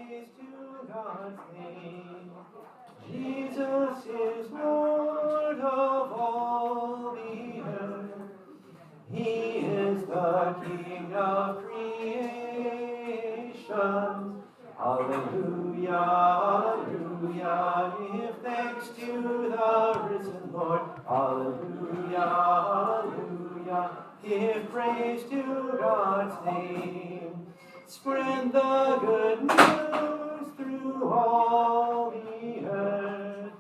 praise to God's name. Jesus is Lord of all the earth. He is the King of creation. Alleluia, alleluia, give thanks to the risen Lord. Alleluia, alleluia, give praise to God's name. Spread the good news through all the earth.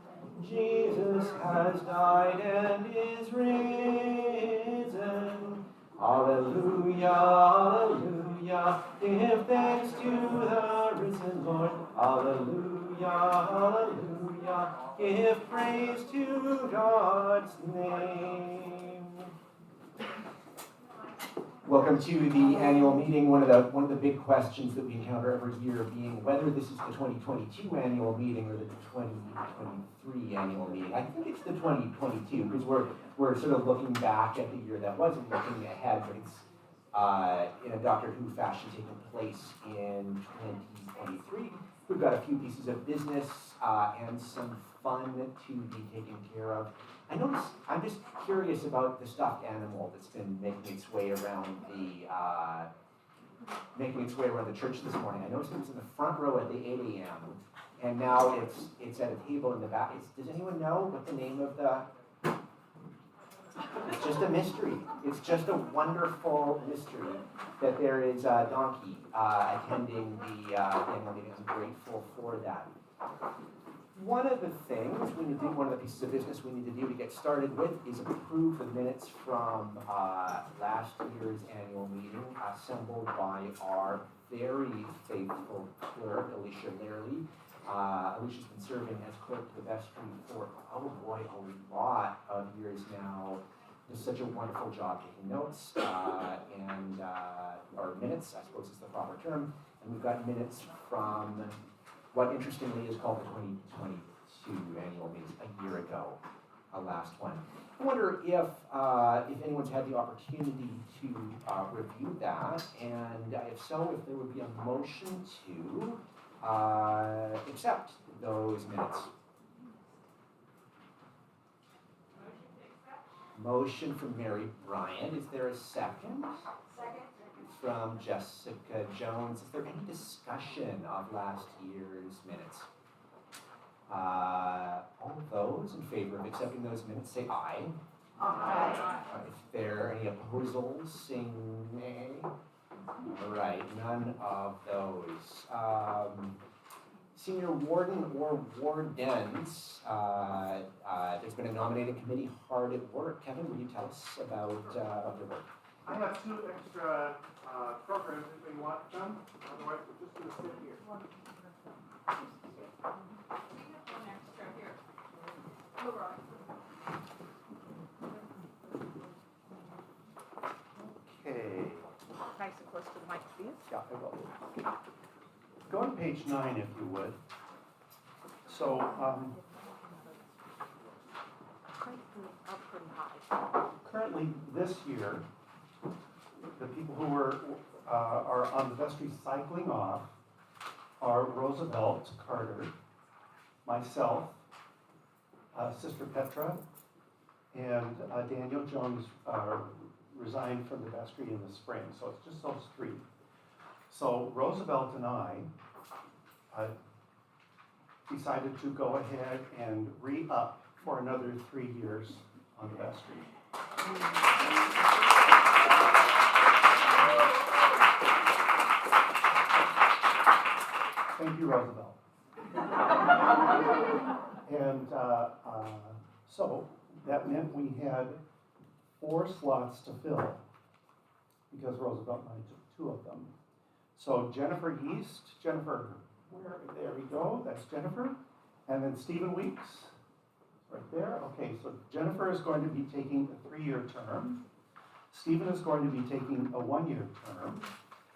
Jesus has died and is risen. Alleluia, alleluia, give thanks to the risen Lord. Alleluia, alleluia, give praise to God's name. Welcome to the annual meeting. One of the big questions that we encounter every year being whether this is the 2022 annual meeting or the 2023 annual meeting. I think it's the 2022 because we're sort of looking back at the year that wasn't, looking ahead, but it's in a Doctor Who fashion taking place in 2023. We've got a few pieces of business and some fun to be taken care of. I'm just curious about the stuffed animal that's been making its way around the church this morning. I noticed it was in the front row at the 8 a.m. and now it's at a table in the back. Does anyone know what the name of the? It's just a mystery. It's just a wonderful mystery that there is a donkey attending the annual meeting. I'm grateful for that. One of the pieces of business we need to do to get started with is approve the minutes from last year's annual meeting, assembled by our very faithful clerk, Alicia Lairley. Alicia's been serving as clerk to the vestry for, a lot of years now. Does such a wonderful job taking notes or minutes, I suppose is the proper term. And we've got minutes from what interestingly is called the 2022 annual meeting, a year ago, last one. I wonder if anyone's had the opportunity to review that, and if so, if there would be a motion to accept those minutes. Motion from Mary Bryant. Is there a second? Second. From Jessica Jones. Is there any discussion of last year's minutes? All those in favor of accepting those minutes say aye. Aye. If there are any opposals, say nay. All right, none of those. Senior warden or wardens, there's been a nominating committee hard at work. Kevin, will you tell us about their work? I have two extra programs if we want them. Otherwise, we're just going to sit here. We have one extra here. Oh, right. Okay. Nice and close to the mic, please. Yeah, I will. Go on page 9 if you would. So, Up pretty high. currently this year, the people who are on the vestry cycling off are Roosevelt Carter, myself, Sister Petra, and Daniel Jones resigned from the vestry in the spring. So it's just those three. So Roosevelt and I decided to go ahead and re-up for another 3 years on the vestry. Thank you, Roosevelt. And so that meant we had 4 slots to fill because Roosevelt and I took 2 of them. So Jennifer East, there we go, that's Jennifer. And then Stephen Weeks, right there. Okay, so Jennifer is going to be taking a 3-year term. Stephen is going to be taking a 1-year term.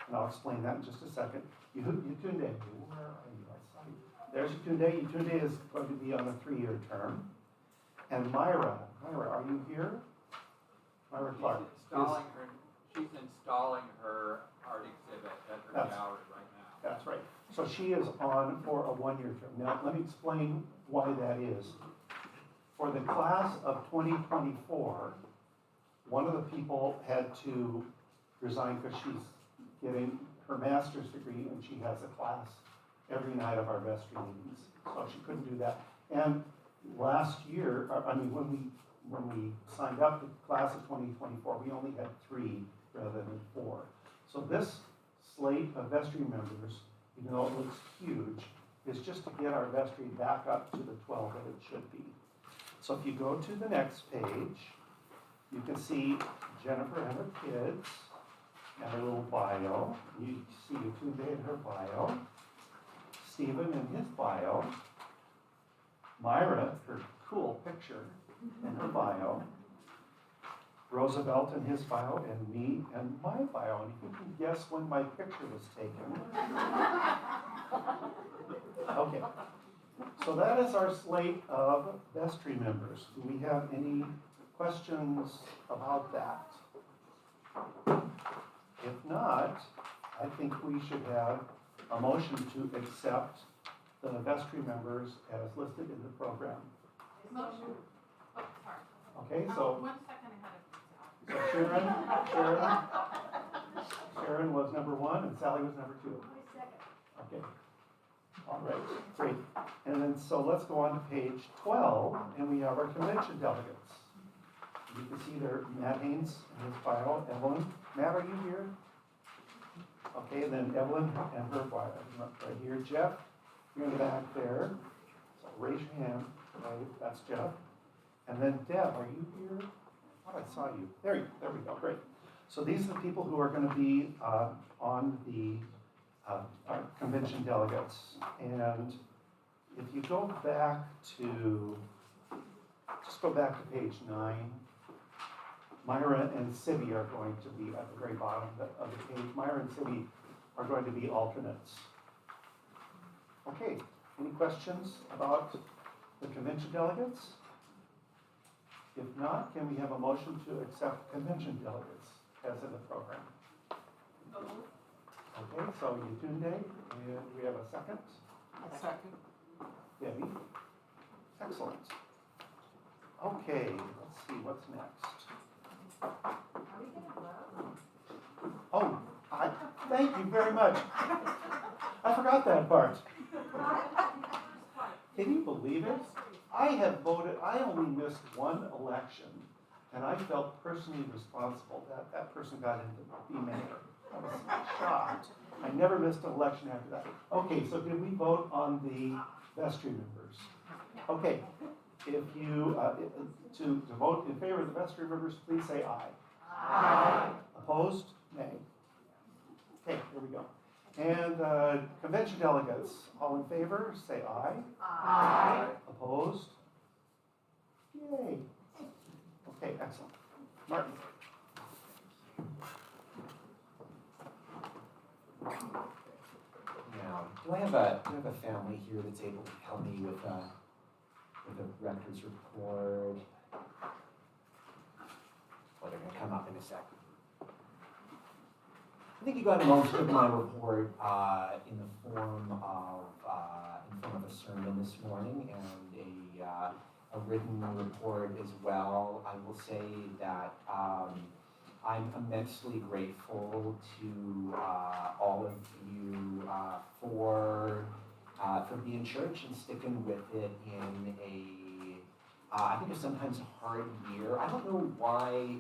And I'll explain that in just a second. Yatunde, where are you? I saw you. There's Yatunde. Yatunde is going to be on a 3-year term. And Myra, are you here? Myra Clark. She's installing her art exhibit at her gallery right now. That's right. So So she is on for a one-year term. Now, let me explain why that is. For the class of 2024, one of the people had to resign because she's getting her master's degree and she has a class every night of our vestry meetings. So she couldn't do that. And last year, when we signed up the class of 2024, we only had 3 rather than 4. So this slate of vestry members, even though it looks huge, is just to get our vestry back up to the 12 that it should be. So if you go to the next page, you can see Jennifer and her kids and her little bio. You see Yetunde in her bio, Stephen in his bio, Myra, her cool picture in her bio, Roosevelt in his bio, and me and my bio. And if you can guess when my picture was taken. Okay, so that is our slate of vestry members. Do we have any questions about that? If not, I think we should have a motion to accept the vestry members as listed in the program. Motion. Oh, sorry. Okay, so 1 second ahead of you. Sharon was number 1 and Sally was number 2. Okay. All right, great. And then, so let's go on to page 12, and we have our convention delegates. You can see there, Matt Haynes in his bio, Evelyn. Matt, are you here? Okay, and then Evelyn and her bio, right here. Jeff, you're in the back there. So raise your hand. Right, that's Jeff. And then Deb, are you here? I thought I saw you. There we go, great. So these are the people who are going to be on the our convention delegates. And if you go back to, just go back to page 9, Myra and Sibby are going to be at the very bottom of the page. Myra and Sibby are going to be alternates. Okay, any questions about the convention delegates? If not, can we have a motion to accept convention delegates as in the program? Okay, so Yetunde, and we have a second? A second. Debbie? Excellent. Okay, let's see, what's next? Oh, thank you very much. I forgot that part. Can you believe it? I have voted, I only missed 1 election, and I felt personally responsible that that person got into be mayor. I was shocked. I never missed an election after that. Okay, so did we vote on the vestry members? Okay, if you, to vote in favor of the vestry members, please say aye. Aye. Opposed? Nay. Okay, here we go. And convention delegates, all in favor, say aye. Aye. Opposed? Yay. Okay, excellent. Martin. Now, do I have a family here that's able to help me with a records report? Well, they're gonna come up in a second. I think you got most of my report in the form of a sermon this morning and a written report as well. I will say that I'm immensely grateful to all of you for being church and sticking with it in I think it's sometimes a hard year. I don't know why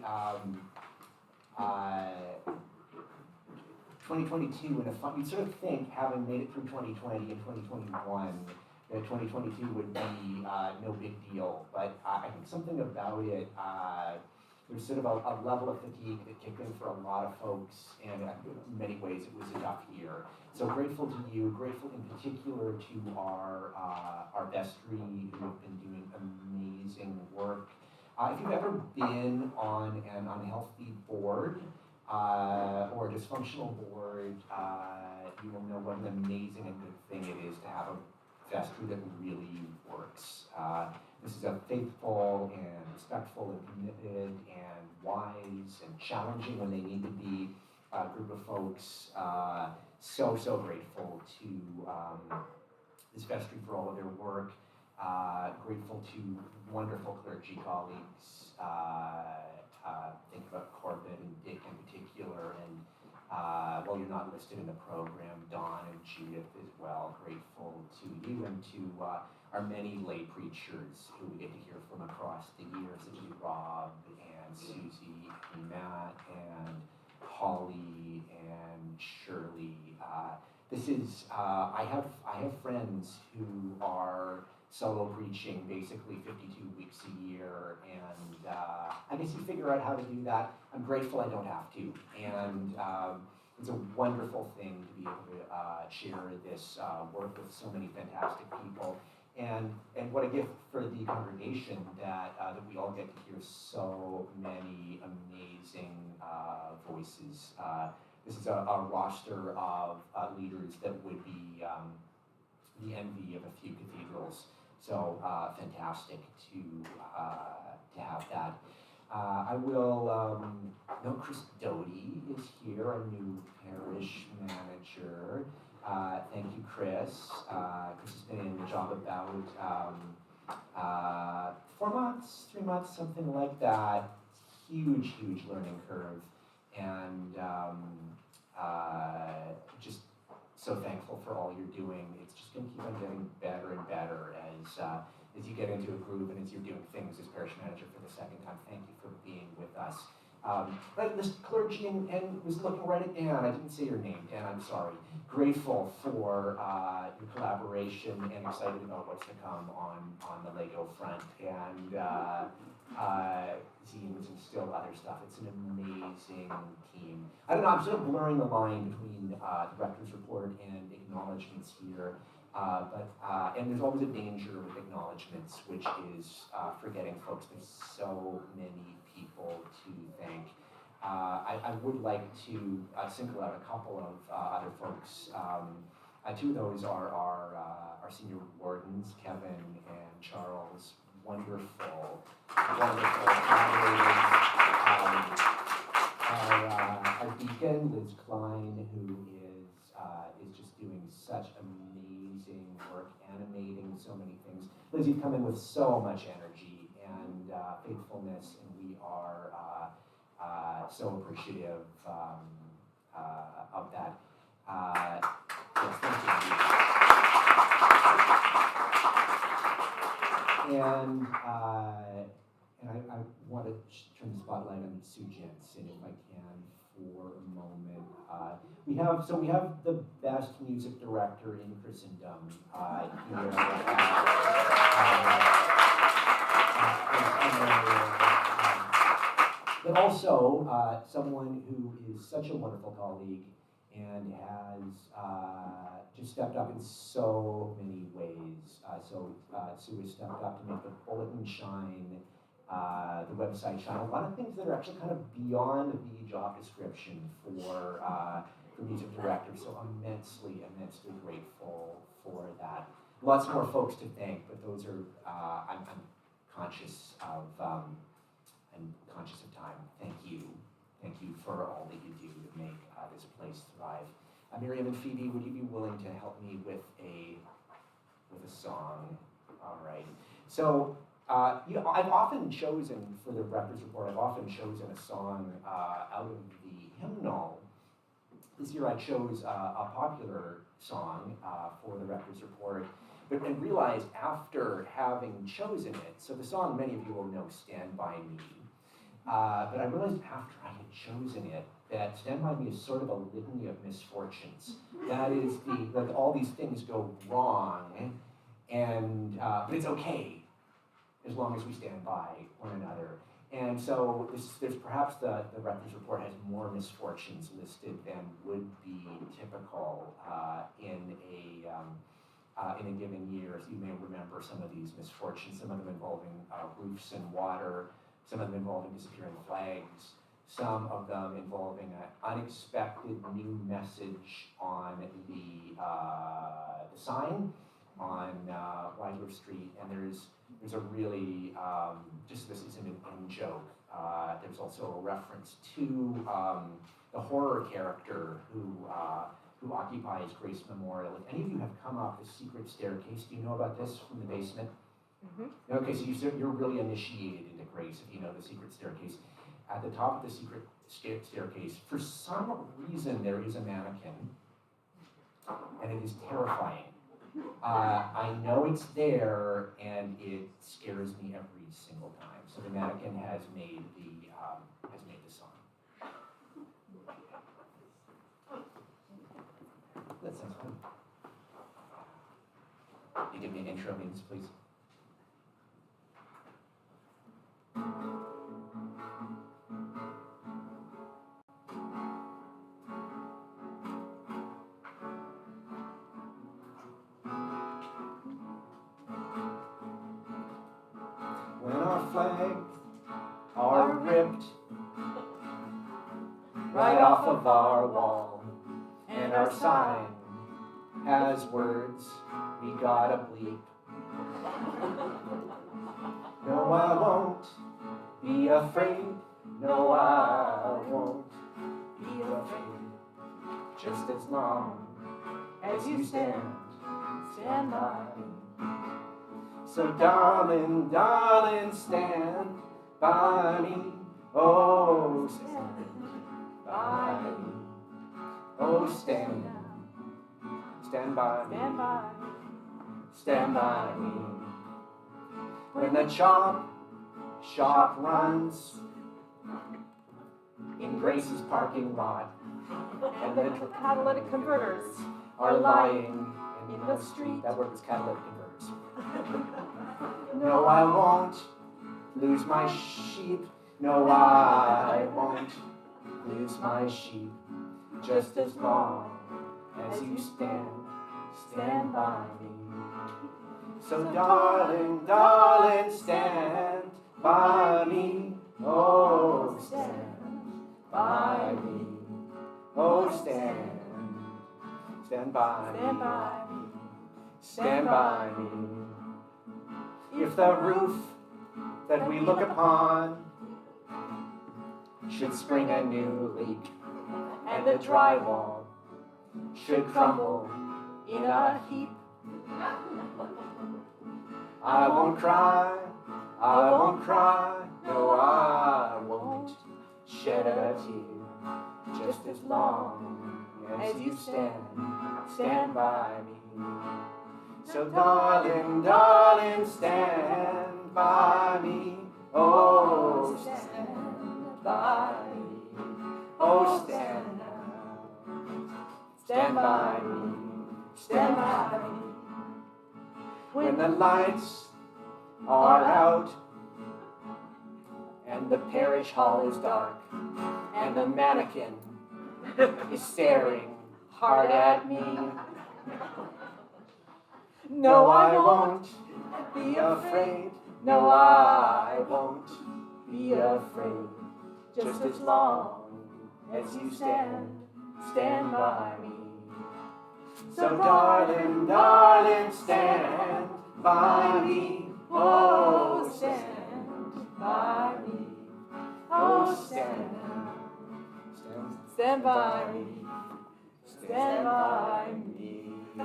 2022, you'd sort of think, having made it through 2020 and 2021, that 2022 would be no big deal. But I think something about it, there's sort of a level of fatigue that kicked in for a lot of folks, and in many ways it was a tough year. So grateful to you, grateful in particular to our vestry who have been doing amazing work. If you've ever been on an unhealthy board, or a dysfunctional board, you will know what an amazing and good thing it is to have a vestry that really works. This is a faithful and respectful and committed and wise and challenging when they need to be group of folks. So grateful to this vestry for all of their work. Grateful to wonderful clergy colleagues. Think about Corbin and Dick in particular, and while you're not listed in the program, Don and Judith as well. Grateful to you and to our many lay preachers who we get to hear from across the years, such as Rob and Susie and Matt and Holly and Shirley. This is I have friends who are solo preaching basically 52 weeks a year, and I guess you figure out how to do that. I'm grateful I don't have to, and it's a wonderful thing to be able to share this work with so many fantastic people, and what a gift for the congregation that we all get to hear so many amazing voices. This is a roster of leaders that would be the envy of a few cathedrals. So fantastic to have that. I will note Chris Doty is here, our new parish manager. Thank you, Chris. Chris has been in the job about 4 months, 3 months, something like that. Huge learning curve, and just so thankful for all you're doing. It's just going to keep on getting better and better as you get into a groove and as you're doing things as parish manager for the second time. Thank you for being with us. This clergy and was looking right at Dan. I didn't say your name, Dan. I'm sorry. Grateful for your collaboration and excited about what's to come on the Lego front and zines and still other stuff. It's an amazing team. I don't know. I'm sort of blurring the line between the rector's report and acknowledgements here. And there's always a danger with acknowledgements, which is forgetting folks. There's so many people to thank. I would like to single out a couple of other folks. Two of those are our senior wardens, Kevin and Charles. Wonderful collaborators. Our deacon, Liz Klein, who is just doing such amazing work, animating so many things. Liz, you've come in with so much energy and faithfulness, and we are so appreciative of that. Yes, thank you. And I want to turn the spotlight on Sue Jensen, if I can, for a moment. We have the best music director in Christendom here. But also someone who is such a wonderful colleague and has just stepped up in so many ways. Sue has stepped up to make the bulletin shine, the website shine. A lot of things that are actually kind of beyond the job description for music directors. So immensely grateful for that. Lots more folks to thank, but those are I'm conscious of time. Thank you for all that you do to make this place thrive. Miriam and Phoebe, would you be willing to help me with a song? All right. So, I've often chosen for the Rector's Report. I've often chosen a song out of the hymnal. This year, I chose a popular song for the Rector's Report, and realized after having chosen it. So the song many of you will know, "Stand by Me." But I realized after I had chosen it that Stand By Me is sort of a litany of misfortunes. That is that all these things go wrong, and but it's okay as long as we stand by one another. And so there's perhaps the Rector's Report has more misfortunes listed than would be typical in a given year. So you may remember some of these misfortunes, some of them involving roofs and water, some of them involving disappearing flags, some of them involving an unexpected new message on the sign on Weisler Street, and there's a really, just this isn't an in-joke, there's also a reference to the horror character who occupies Grace Memorial. If any of you have come up the secret staircase, do you know about this from the basement? Okay, so you're really initiated into Grace if you know the secret staircase. At the top of the secret staircase, for some reason there is a mannequin, and it is terrifying. I know it's there, and it scares me every single time. So the mannequin has made the song. That sounds fun. You give me an intro, Venus, please. When our flags are ripped right off of our wall, and our sign has words we gotta bleep. No, I won't be afraid. No, I won't be afraid. Just as long as you stand by me. So darling, darling, stand by me. Oh, stand by me. Oh, stand by me. Stand by me. When the shop runs in Grace's parking lot, And the catalytic converters are lying in the street. That word was catalytic converters. No, I won't lose my sheep. No, I won't lose my sheep. Just as long as you stand by me. So darling, darling, stand by me. Oh, stand by me. Oh, stand by me. Stand by me. If the roof that we look upon should spring a new leak, and the drywall should crumble in a heap, I won't cry, no, I won't shed a tear, just as long as you stand by me. So darling, darling, stand by me. Oh, stand by me. Oh, stand by me. Stand by me. When the lights are out and the parish hall is dark and the mannequin is staring hard at me. No, I won't be afraid. No, I won't be afraid. Just as long as you stand by me. So darling, darling, stand by me. Oh, stand by me. Oh, stand by me. Stand by me. I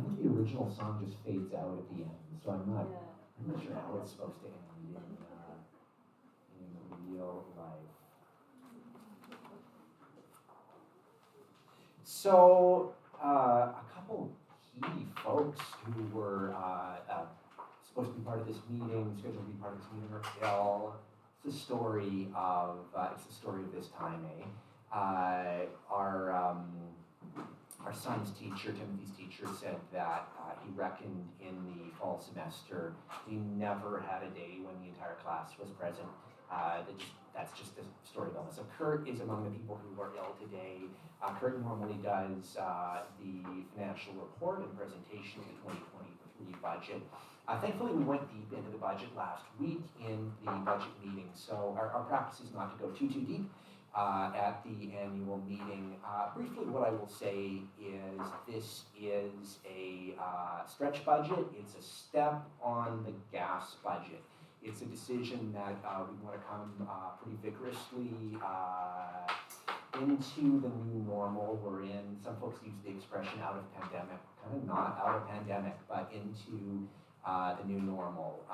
think the original song just fades out at the end, so I'm not sure how it's supposed to end in real life. So, a couple key folks who were supposed to be part of this meeting, scheduled to be part of this meeting, are ill. It's the story of this time, Our son's teacher, Timothy's teacher, said that he reckoned in the fall semester he never had a day when the entire class was present. That's just the story of illness. So Kurt is among the people who are ill today. Kurt normally does the financial report and presentation of the 2023 budget. Thankfully, we went deep into the budget last week in the budget meeting, so our practice is not to go too deep. at the annual meeting. Briefly, what I will say is this is a stretch budget. It's a step on the gas budget. It's a decision that we want to come pretty vigorously into the new normal we're in. Some folks use the expression out of pandemic, kind of not out of pandemic, but into the new normal.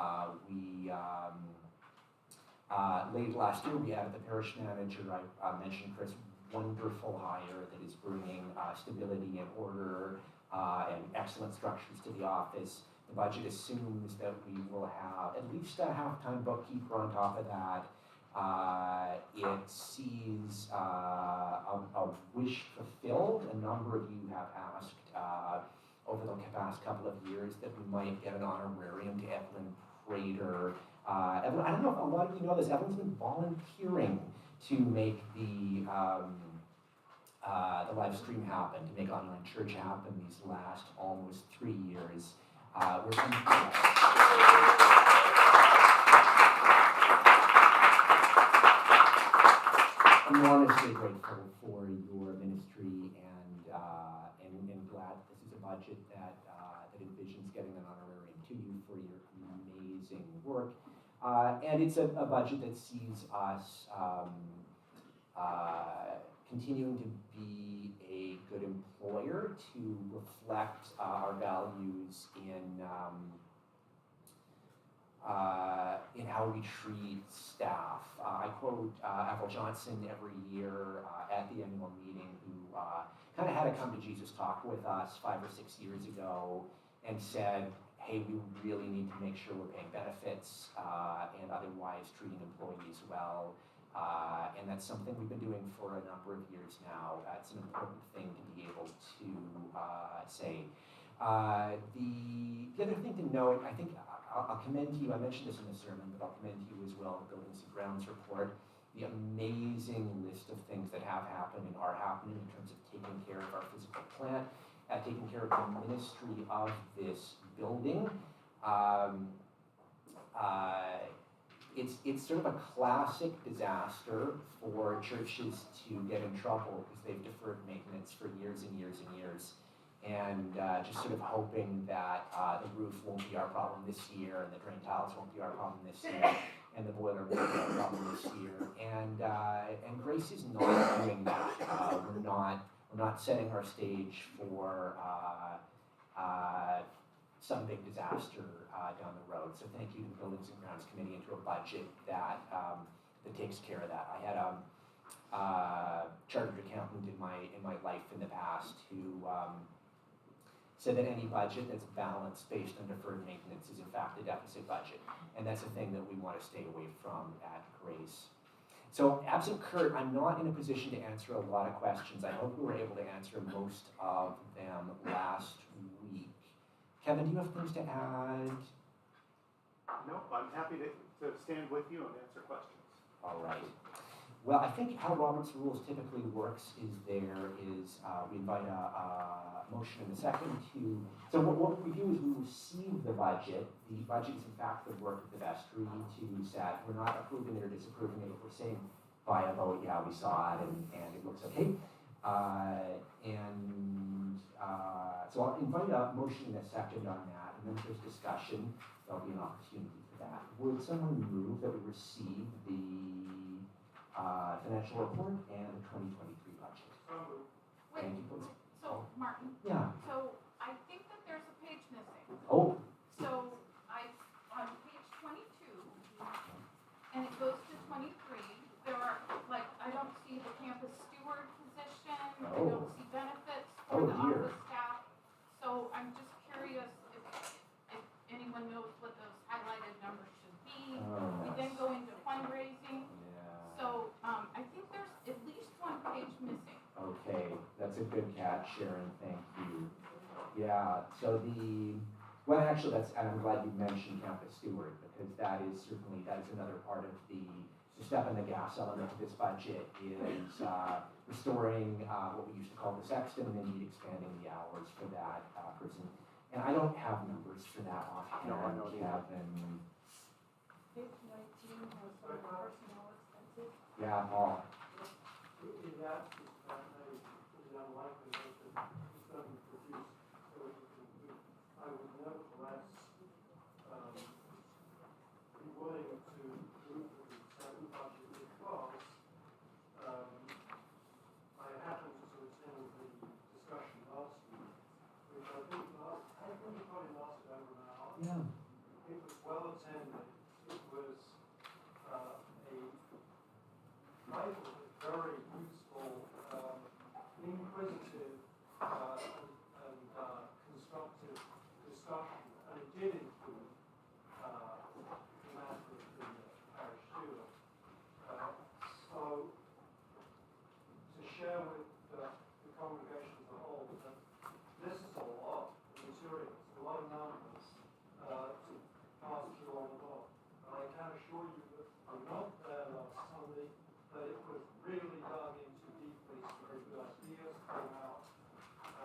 Late last year, we added the parish manager. I mentioned Chris, wonderful hire that is bringing stability and order and excellent structures to the office. The budget assumes that we will have at least a half-time bookkeeper on top of that. It sees a wish fulfilled. A number of you have asked over the past couple of years that we might get an honorarium to Evelyn Prater. Evelyn, I don't know if a lot of you know this, Evelyn's been volunteering to make the live stream happen, to make online church happen these last almost 3 years. Enormously grateful for your ministry and glad that this is a budget that envisions getting an honorarium to you for your amazing work. And it's a budget that sees us continuing to be a good employer, to reflect our values in how we treat staff. I quote Avril Johnson every year at the annual meeting, who kind of had a come to Jesus talk with us 5 or 6 years ago and said, hey, we really need to make sure we're paying benefits and otherwise treating employees well. And that's something we've been doing for a number of years now. It's an important thing to be able to say. The other thing to note, I think I'll commend to you, I mentioned this in the sermon, but I'll commend to you as well, the Buildings and Grounds report, the amazing list of things that have happened and are happening in terms of taking care of our physical plant, taking care of the ministry of this building. It's sort of a classic disaster for churches to get in trouble because they've deferred maintenance for years and years and years. And just sort of hoping that the roof won't be our problem this year, and the drain tiles won't be our problem this year, and the boiler won't be our problem this year. And Grace is not doing that. We're not setting our stage for some big disaster down the road. So thank you to the Buildings and Grounds Committee and to a budget that takes care of that. I had a chartered accountant in my life in the past who said that any budget that's balanced based on deferred maintenance is in fact a deficit budget. And that's a thing that we want to stay away from at Grace. So absent Kurt, I'm not in a position to answer a lot of questions. I hope we were able to answer most of them last week. Kevin, do you have things to add? Nope, I'm happy to stand with you and answer questions. All right. Well, I think how Robert's Rules typically works is we invite a motion in a second to, so what we do is we receive the budget. The budget is in fact the work of the vestry to set. We're not approving it or disapproving it, but we're saying by a vote, yeah, we saw it and it looks okay. So I'll invite a motion in a second on that, and then if there's discussion, there'll be an opportunity for that. Would someone move that we receive the financial report and the 2023 budget? Wait, Thank you, please. so Martin, Yeah. so I think that there's a page missing. Oh, So on page 22, and it goes to 23, there are, like, I don't see the campus steward position, I Oh. don't see benefits Oh, for the dear. office staff. So I'm just curious if anyone knows what those highlighted numbers should be. We then go into fundraising, yeah. so I think there's at least one page missing. Okay, that's a good catch, Sharon, thank you. Yeah, so well, actually, and I'm glad you mentioned campus steward, because that is another part of the step in the gas element of this budget is restoring what we used to call the sexton and indeed expanding the hours for that person. And I don't have numbers for that offhand. No, I don't either. Kevin. Page 19 has some personnel expenses. Yeah, Paul. in that it is unlikely that it doesn't produce so you can do. I would nevertheless be willing to move to the second budget because I happened to attend the discussion last week, which I think probably lasted over an hour. Yeah. It was well attended. It was a I thought a very useful, inquisitive, and constructive discussion, and it did include the matter of the parish steward. So, to share with the congregation as a whole that this is a lot of materials, a lot of numbers to pass through on the block. And I can assure you that I'm not there last Sunday, that it was really dug into deeply, some very good ideas came out,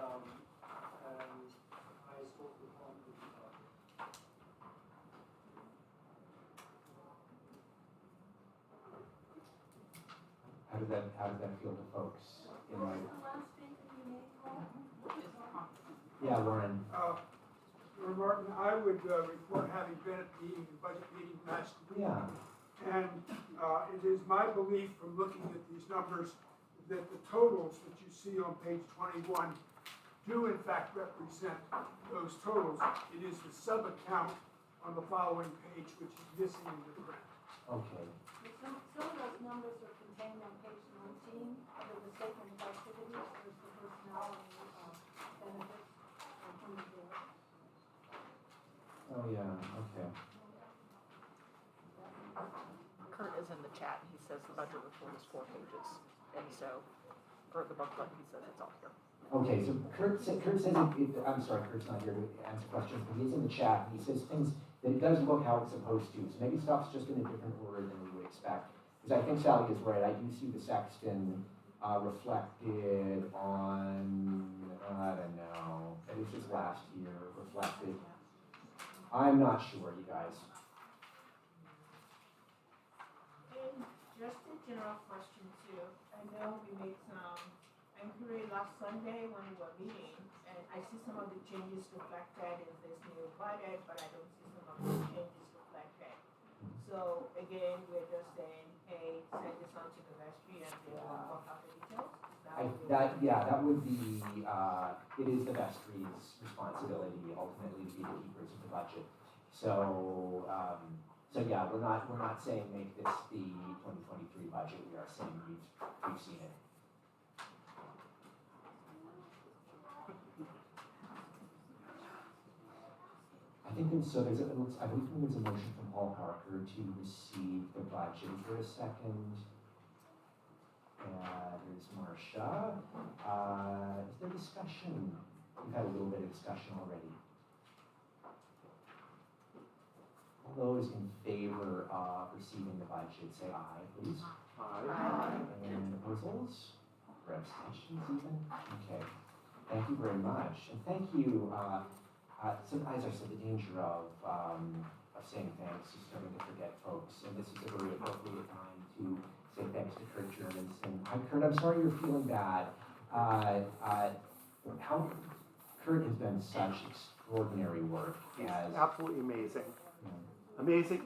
and I sort of confident about it. How does that feel to folks? In What my, was the last statement you made, Paul? yeah, Warren. Martin, I would report having been at the meeting, the budget meeting last week. Yeah. And it is my belief from looking at these numbers that the totals that you see on page 21 do in fact represent those totals. It is the sub-account on the following page which is missing in the print. Okay. Some of those numbers are contained on page 19 under the statement of activities. There's the personnel and benefits from the board. Oh, yeah, okay. Kurt is in the chat, he says the budget report is 4 pages, and so, for the booklet, he says it's all here. Okay, so Kurt says, I'm sorry, Kurt's not here to answer questions, but he's in the chat, he says things that it doesn't look how it's supposed to, so maybe stuff's just in a different order than we would expect. Because I think Sally is right, I do see the sexton reflected on, I don't know, it was just last year reflected. I'm not sure, you guys. And just a general question too. I know we made some inquiry last Sunday when we were meeting, and I see some of the changes reflected in this new budget, but I don't see some of the changes reflected. So again, we're just saying, hey, send this on to the vestry and they will work out the details. That would be, it is the vestry's responsibility ultimately to be the keepers of the budget. So, yeah, we're not saying make this the 2023 budget, we are saying we've seen it. I think I believe there's a motion from Paul Parker to receive the budget for a second. There's Marcia. Is there discussion? We've had a little bit of discussion already. All those in favor of receiving the budget, say aye, please. Aye. And opposals? Or abstentions even? Okay. Thank you very much. And thank you, sometimes I said the danger of saying thanks is starting to forget folks. And this is a very appropriate time to say thanks to Kurt Jurgensen. Kurt, I'm sorry you're feeling bad. Kurt has done such extraordinary work. He's as absolutely amazing. you know, Amazing.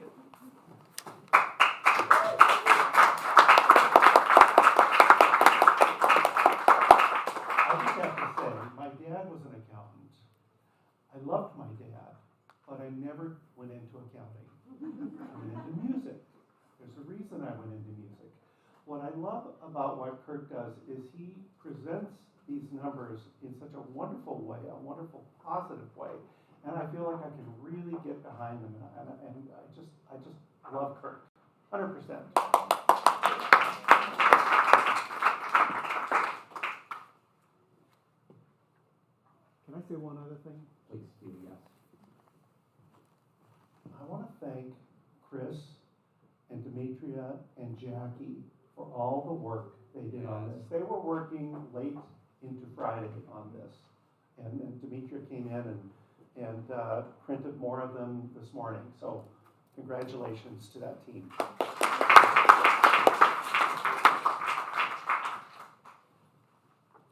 I just have to say, my dad was an accountant. I loved my dad, but I never went into accounting. I went into music. There's a reason I went into music. What I love about what Kurt does is he presents these numbers in such a wonderful way, a wonderful positive way, and I feel like I can really get behind them, and I just love Kurt, 100%. Can I say one other thing? please do, yes. I want to thank Chris and Demetria and Jackie for all the work they did on this. They were working late into Friday on this. And then Demetria came in and printed more of them this morning. So congratulations to that team.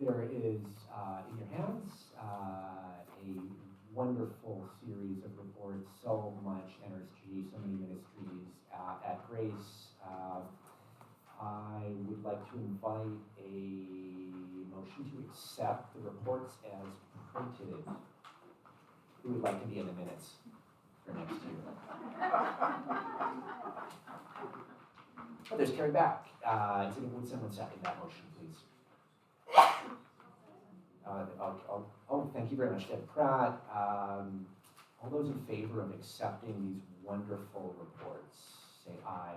there is in your hands a wonderful series of reports, so much energy, so many ministries at Grace. I would like to invite a motion to accept the reports as printed. Who would like to be in the minutes for next year? Oh, there's Carrie back. Would someone second that motion, please? Thank you very much, Deb Pratt. All those in favor of accepting these wonderful reports, say aye.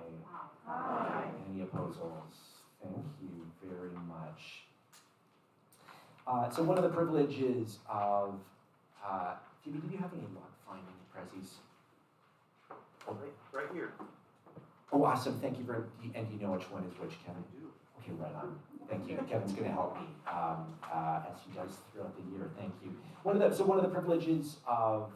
Aye. Any opposals? Thank you very much. So one of the privileges of, Phoebe, did you have any luck finding the prezzies? Right here. Oh, awesome, thank you very, and do you know which one is which, Kevin? Okay, right on. Thank you. Kevin's going to help me as he does throughout the year. Thank you. One of the privileges of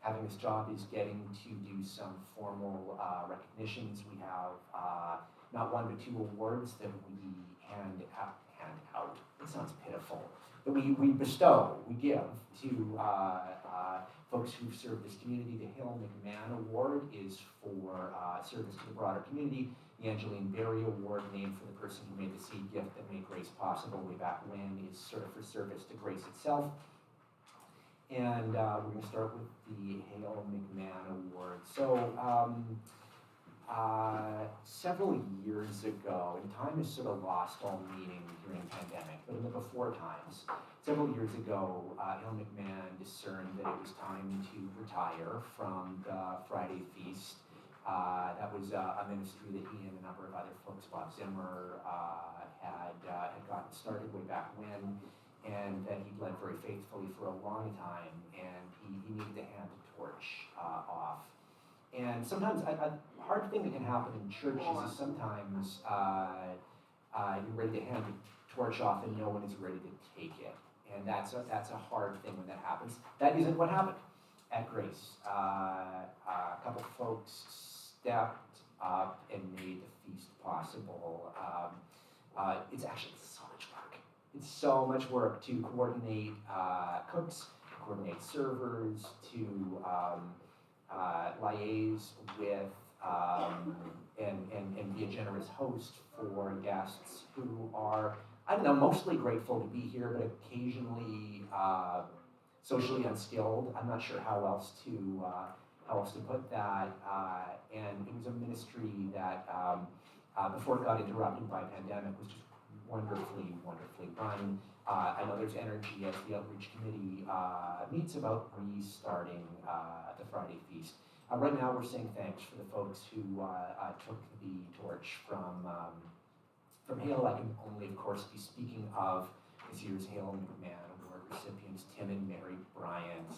having this job is getting to do some formal recognitions. We have not one but 2 awards that we hand out. It sounds pitiful, but we bestow, we give to folks who've served this community. The Hale McMahon Award is for service to the broader community. The Angeline Berry Award, named for the person who made the seed gift that made Grace possible way back when, is sort of for service to Grace itself. And we're going to start with the Hale McMahon Award. So several years ago, and time has sort of lost all meaning during the pandemic, but in the before times, several years ago, Hale McMahon discerned that it was time to retire from the Friday Feast. That was a ministry that he and a number of other folks, Bob Zimmer, had gotten started way back when, and that he'd led very faithfully for a long time, and he needed to hand the torch off. And sometimes a hard thing that can happen in churches is sometimes you're ready to hand the torch off and no one is ready to take it. And that's a hard thing when that happens. That isn't what happened at Grace. A couple folks stepped up and made the feast possible. It's actually so much work. It's so much work to coordinate cooks, to coordinate servers, to liaise with and be a generous host for guests who are, I don't know, mostly grateful to be here, but occasionally socially unskilled. I'm not sure how else to put that. And it was a ministry that before it got interrupted by pandemic was just wonderfully run. I know there's energy as the outreach committee meets about restarting the Friday Feast. Right now we're saying thanks for the folks who took the torch from Hale. I can only, of course, be speaking of this year's Hale McMahon Award recipients, Tim and Mary Bryant.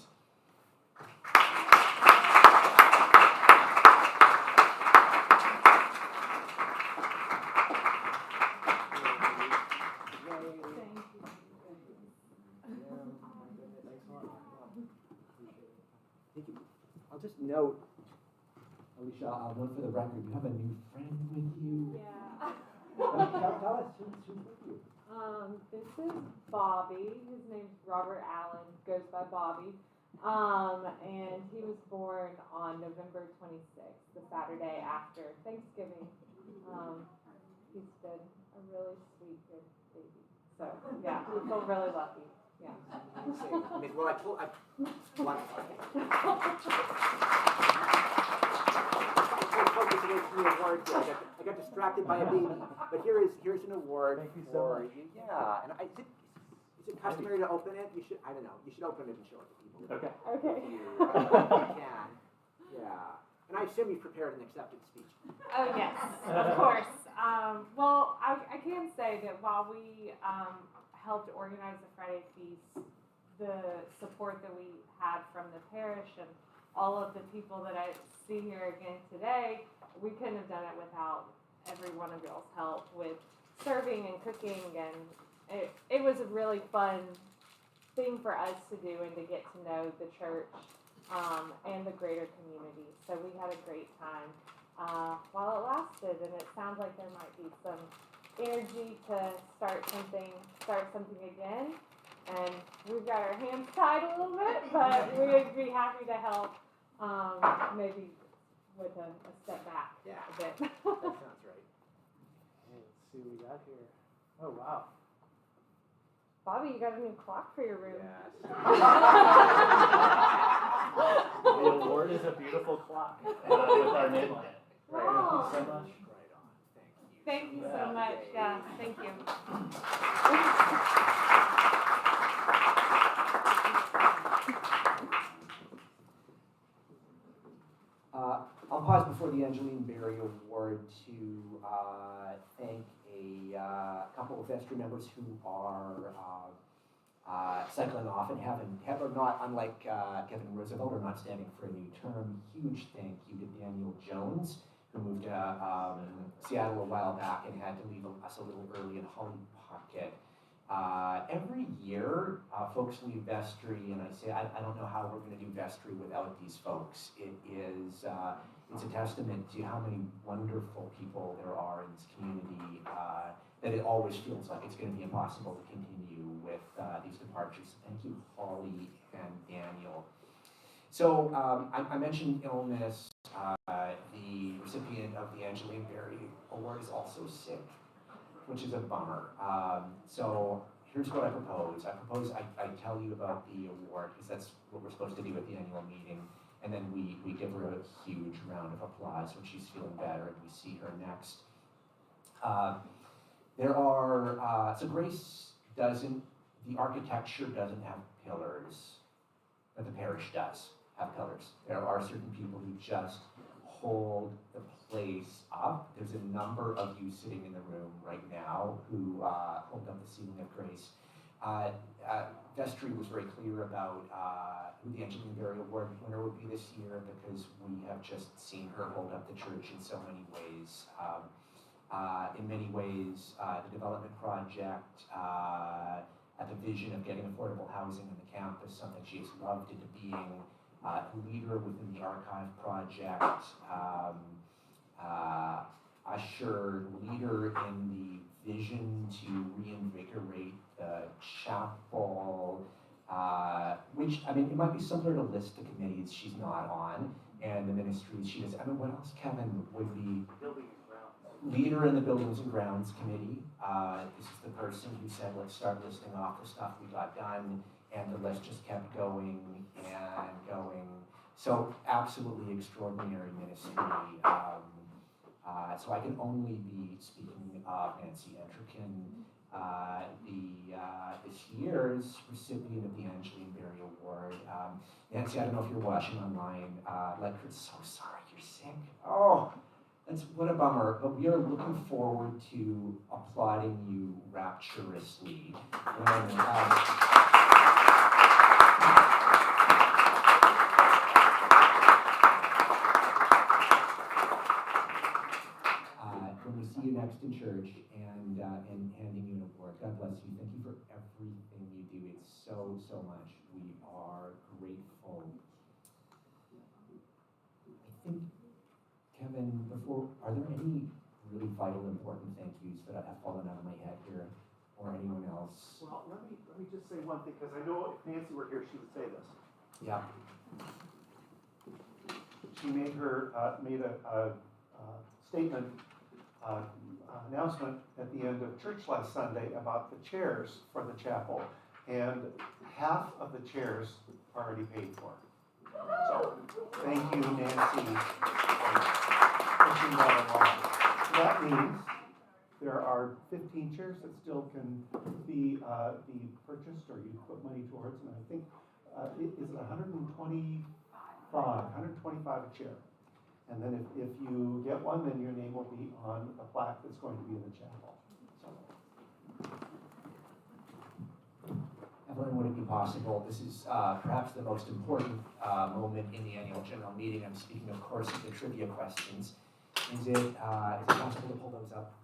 I'll just note, Alicia, I'll note for the record, you have a new friend with you. Yeah. Tell us who's with you. This is Bobby. His name's Robert Allen, goes by Bobby. And he was born on November 26th, the Saturday after Thanksgiving. He's been a really sweet, good baby. So, yeah, we feel really lucky. Yeah. Well, I got distracted by a baby, but here's an award. Thank you so much. Yeah, and is it customary to open it? You should, I don't know, you should open it and show it to people. Okay. If you can. Yeah. And I assume you prepared an acceptance speech. Oh, yes, of course. Well, I can say that while we helped organize the Friday Feast, the support that we had from the parish and all of the people that I see here again today, we couldn't have done it without every one of y'all's help with serving and cooking, and it was a really fun thing for us to do and to get to know the church and the greater community. So we had a great time while it lasted, and it sounds like there might be some energy to start something again. And we've got our hands tied a little bit, but we'd be happy to help, maybe with a step back Yeah. a bit. That sounds right. Hey, let's see what we got here. Oh, wow. Bobby, you got a new clock for your room. The award is a beautiful clock with our name on it. Wow. Thank you so much. Right on. Thank you. Thank you so much. Yeah, thank you. I'll pause before the Angeline Berry Award to thank a couple of vestry members who are cycling off and have not, unlike Kevin Roosevelt, are not standing for a new term. Huge thank you to Daniel Jones, who moved to Seattle a while back and had to leave us a little early in Holly Pocket. Every year, folks leave vestry, and I say, I don't know how we're going to do vestry without these folks. It is, it's a testament to how many wonderful people there are in this community, that it always feels like it's going to be impossible to continue with these departures. Thank you, Holly and Daniel. So I mentioned illness. The recipient of the Angeline Berry Award is also sick, which is a bummer. So here's what I propose. I tell you about the award, because that's what we're supposed to do at the annual meeting, and then we give her a huge round of applause when she's feeling better and we see her next. So Grace the architecture doesn't have pillars, but the parish does have pillars. There are certain people who just hold the place up. There's a number of you sitting in the room right now who hold up the ceiling of Grace. Vestry was very clear about who the Angeline Berry Award winner would be this year, because we have just seen her hold up the church in so many ways. In many ways, the development project, the vision of getting affordable housing on the campus, something she has loved into being, leader within the archive project, usher, leader in the vision to reinvigorate the chapel, which, I mean, it might be simpler to list the committees she's not on and the ministries she does. I mean, what else, Kevin, would be? Building and grounds. Leader in the Buildings and Grounds Committee. This is the person who said, let's start listing off the stuff we got done, and the list just kept going and going. So absolutely extraordinary ministry. So I can only be speaking of Nancy Entrican, this year's recipient of the Angeline Berry Award. Nancy, I don't know if you're watching online. Ledford's so sorry you're sick. Oh, what a bummer. But we are looking forward to applauding you rapturously when we see you next in church and handing you an award. God bless you. Thank you for everything you do. It's so much. We are grateful. I think, Kevin, are there any really vital, important thank yous that have fallen out of my head here, or anyone else? Well, let me just say one thing, because I know if Nancy were here, she would say this. Yeah. She made a statement, announcement at the end of church last Sunday about the chairs for the chapel, and half of the chairs are already paid for. So, thank you, Nancy, for pushing that along. So that means there are 15 chairs that still can be purchased, or you put money towards, and I think, is it 125 a chair. And then if you get one, then your name will be on a plaque that's going to be in the chapel. So. Evelyn, would it be possible, this is perhaps the most important moment in the annual general meeting. I'm speaking, of course, of the trivia questions. Is it possible to pull those up?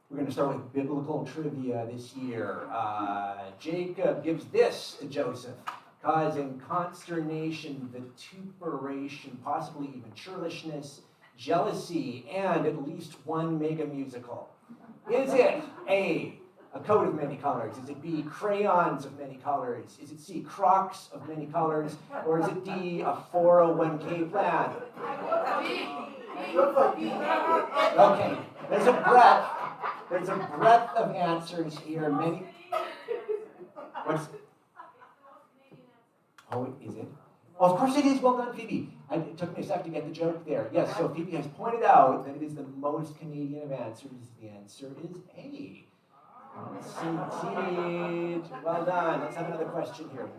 We're going to start with biblical trivia this year. Jacob gives this to Joseph, causing consternation, vituperation, possibly even churlishness. jealousy, and at least one mega musical? Is it A, a coat of many colors? Is it B, crayons of many colors? Is it C, Crocs of many colors? Or is it D, a 401k plan? Okay, there's a breadth of answers here. Many. What's? Oh, is it? Oh, of course it is. Well done, Phoebe. It took me a sec to get the joke there. Yes, so Phoebe has pointed out that it is the most Canadian of answers. The answer is A. Indeed. Well done. Let's have another question here.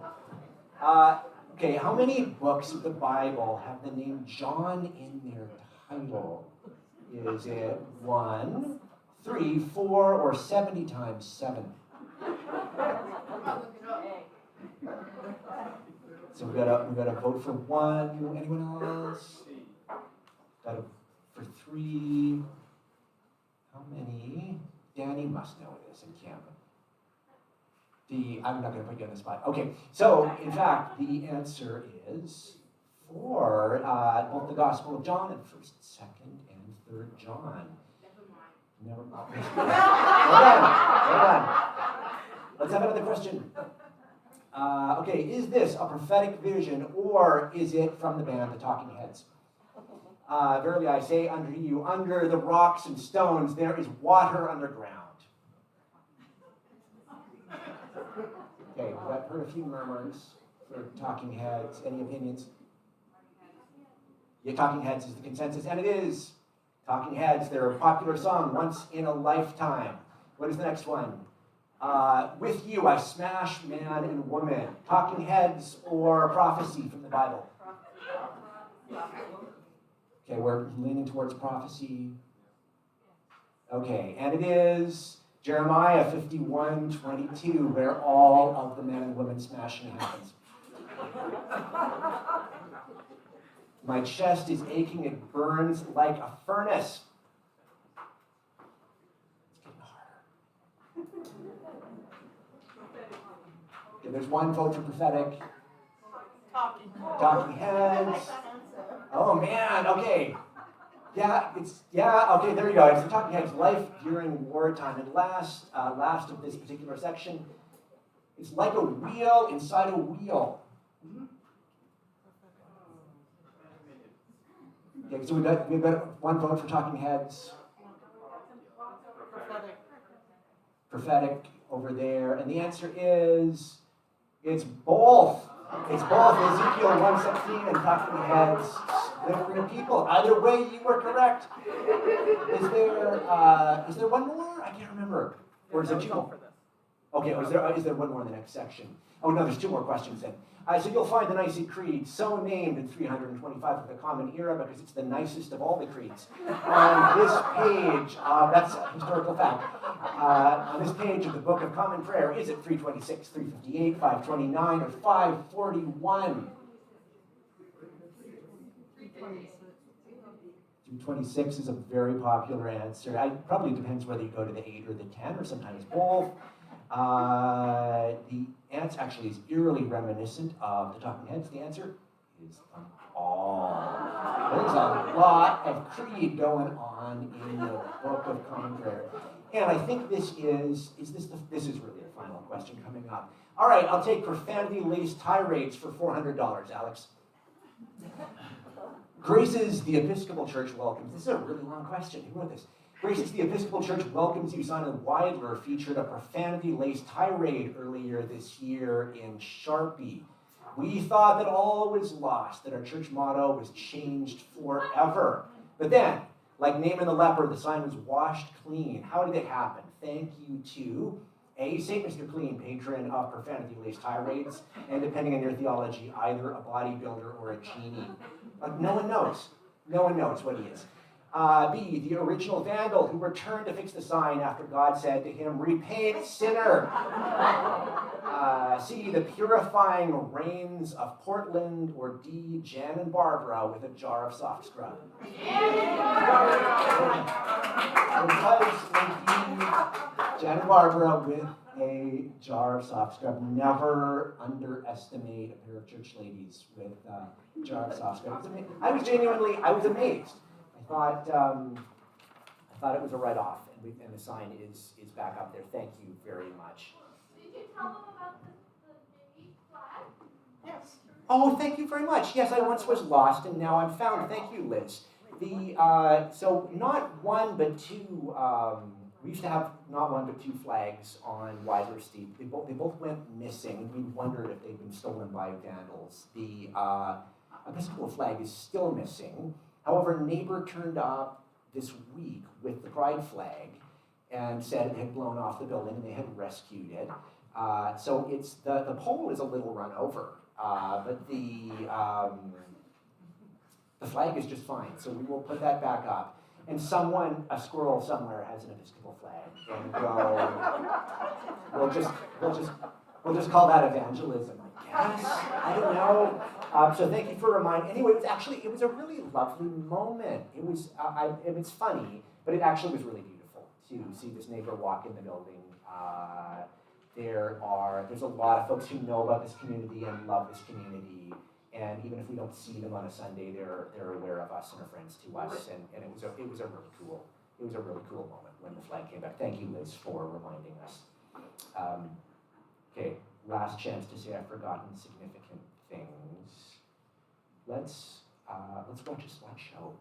Okay, how many books of the Bible have the name John in their title? Is it 1, 3, 4, or 70 times 7? So we gotta vote for 1. Anyone else? Gotta for 3. How many? Danny must know this and Kim. I'm not gonna put you on the spot. Okay, so in fact, the answer is 4. Both the Gospel of John and 1st, 2nd, and 3rd John. Never mind. Hold on. Let's have another question. Okay, is this a prophetic vision or is it from the band The Talking Heads? Verily I say unto you, under the rocks and stones there is water underground. Okay, I've heard a few murmurs for Talking Heads. Any opinions? Yeah, Talking Heads is the consensus, and it is. Talking Heads, their popular song, Once in a Lifetime. What is the next one? With you I smash man and woman. Talking Heads or prophecy from the Bible? Okay, we're leaning towards prophecy. Okay, and it is Jeremiah 51:22, where all of the men and women smashing happens. My chest is aching, it burns like a furnace. It's getting harder. Okay, there's one vote for prophetic. Talking Heads. Oh man, okay. Okay, there you go. It's the Talking Heads, life during wartime. And last of this particular section, it's like a wheel inside a wheel. Okay, so we've got one vote for Talking Heads. Prophetic over there. And the answer is, it's both. It's both Ezekiel 1:17 and Talking Heads, Slippery People. Either way, you were correct. Is there one more? I can't remember. Or is it two more? Okay, is there one more in the next section? Oh no, there's 2 more questions then. So you'll find the Nicene Creed so named in 325 of the Common Era because it's the nicest of all the creeds. On this page, that's a historical fact. On this page of the Book of Common Prayer, is it 326, 358, 529, or 541? 326 is a very popular answer. It probably depends whether you go to the 8 or the 10, or sometimes both. The answer actually is eerily reminiscent of the Talking Heads. The answer is all. There's a lot of creed going on in the Book of Common Prayer. And I think this is really the final question coming up. All right, I'll take profanity-laced tirades for $400, Alex. Grace's the Episcopal Church welcomes. This is a really long question. Who wrote this? Grace's the Episcopal Church welcomes you. Simon Weidler featured a profanity-laced tirade earlier this year in Sharpie. We thought that all was lost, that our church motto was changed forever. But then, like Naaman the leper, the sign was washed clean. How did it happen? Thank you to A, St. Mr. Clean, patron of profanity-laced tirades, and depending on your theology, either a bodybuilder or a genie. Like no one knows. No one knows what he is. B, the original vandal who returned to fix the sign after God said to him, repent, sinner. C, the purifying rains of Portland. Or D, Jan and Barbara with a jar of soft scrub. Jan and Barbara with a jar of soft scrub. Never underestimate a pair of church ladies with a jar of soft scrub. I was amazed. I thought it was a write-off, and the sign is back up there. Thank you very much. Did you tell them about the mini flag? Yes. Oh, thank you very much. Yes, I once was lost and now I'm found. Thank you, Liz. So not one but two. We used to have not one but two flags on Weiser Street. They both went missing. We wondered if they'd been stolen by vandals. The Episcopal flag is still missing. However, a neighbor turned up this week with the Pride flag and said it had blown off the building and they had rescued it. So it's the pole is a little run over, but the flag is just fine. So we will put that back up. And a squirrel somewhere has an Episcopal flag, and we'll just call that evangelism, I guess. I don't know. So thank you for reminding. Anyway, it was a really lovely moment. It was it's funny, but it actually was really beautiful to see this neighbor walk in the building. There's a lot of folks who know about this community and love this community. And even if we don't see them on a Sunday, they're aware of us and are friends to us. And it was a really cool moment when the flag came back. Thank you, Liz, for reminding us. Okay, last chance to say I've forgotten significant things. Let's watch a slideshow.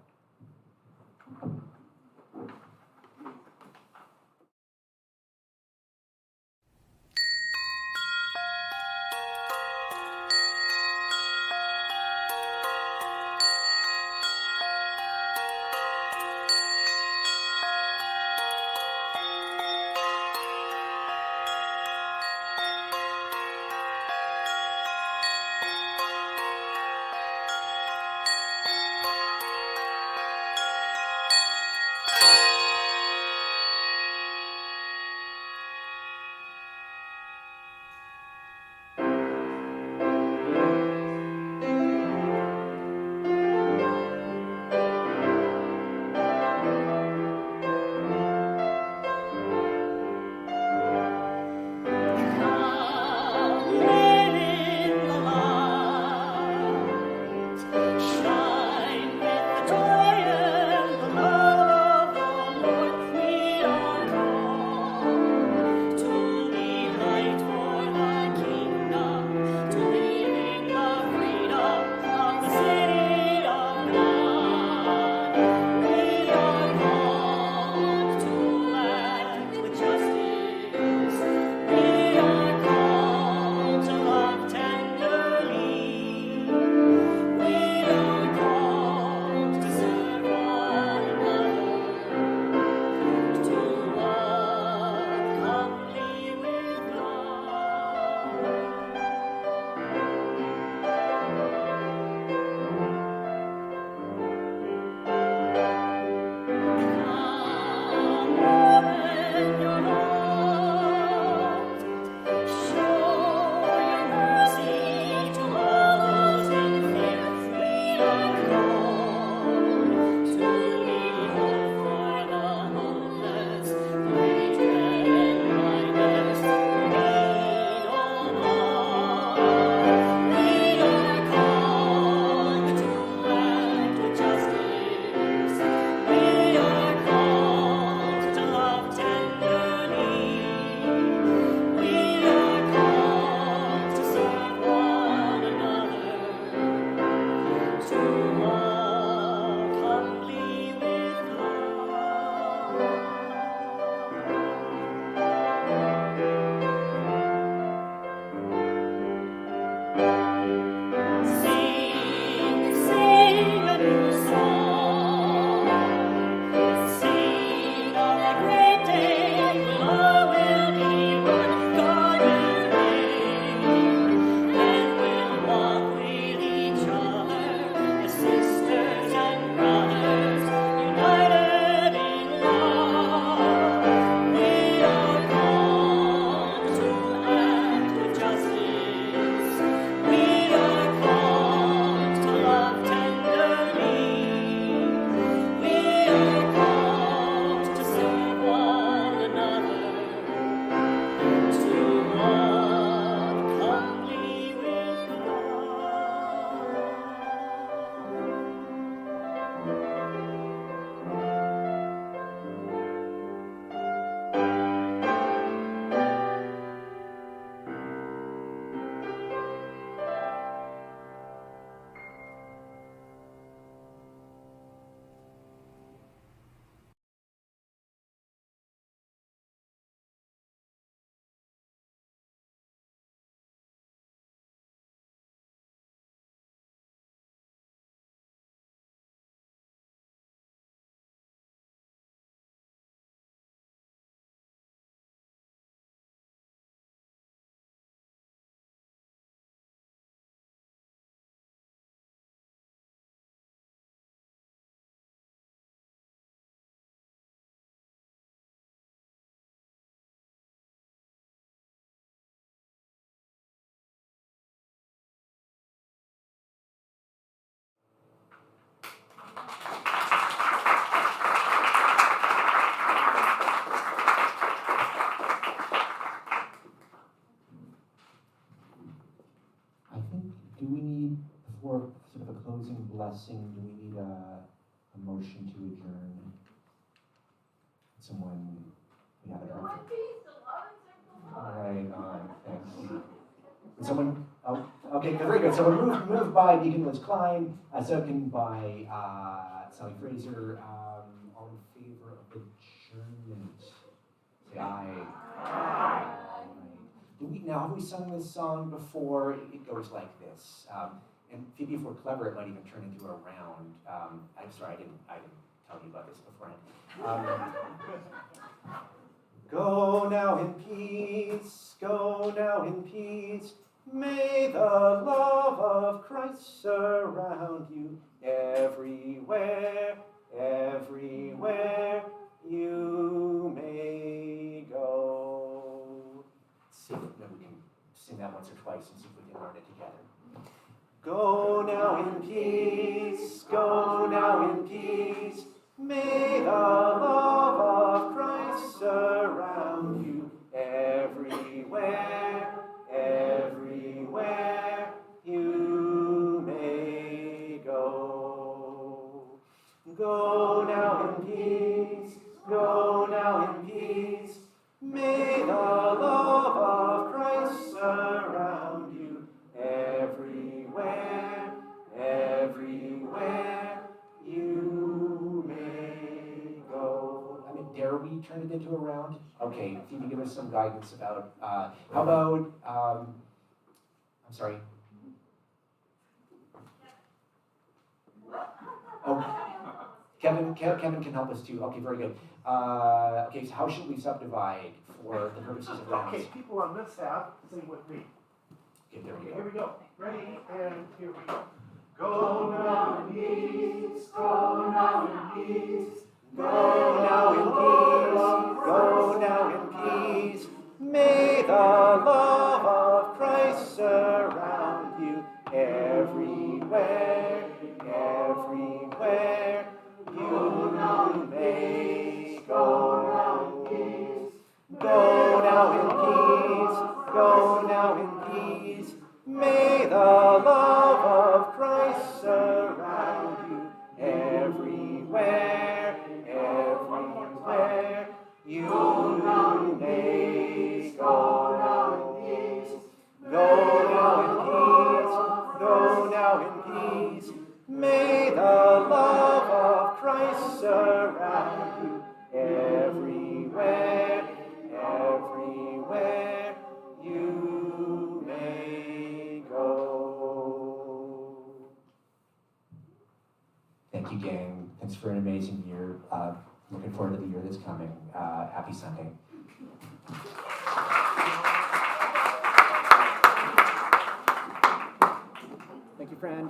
The blessing, do we need a motion to adjourn? Someone, we haven't heard from. All right, thanks. Would someone, oh, okay, very good. So moved by Deacon Liz Klein, second by Sally Fraser. All in favor of adjournment? Say aye. Aye. Now, have we sung this song before? It goes like this. And maybe if we're clever, it might even turn into a round. I'm sorry, I didn't tell you about this beforehand. Go now in peace, go now in peace. May the love of Christ surround you everywhere, everywhere you may go. See if maybe we can sing that once or twice and see if we can learn it together. Go now in peace, go now in peace. May the love of Christ surround you everywhere, everywhere you may go. Go now in peace, go now in peace. May the love of Christ surround you everywhere, everywhere you may go. I mean, dare we turn it into a round? Okay, if you can give us some guidance about, how about, I'm sorry. Oh, Kevin can help us too. Okay, very good. Okay, so how should we subdivide for the purposes of rounds? Okay, people on this half, sing with me. Okay, there we Okay, go. here we go. Ready, and here we go. Go now in peace, go now in peace. Go now in peace, go now in peace. May the love of Christ surround you everywhere, everywhere you may go. Go now in peace, go now in peace. May the love of Christ surround you everywhere, everywhere you may go. Go now in peace, go now in peace. May the love of Christ surround you everywhere, everywhere you may go. Thank you, gang. Thanks for an amazing year. Looking forward to the year that's coming. Happy Sunday. Thank you, friend.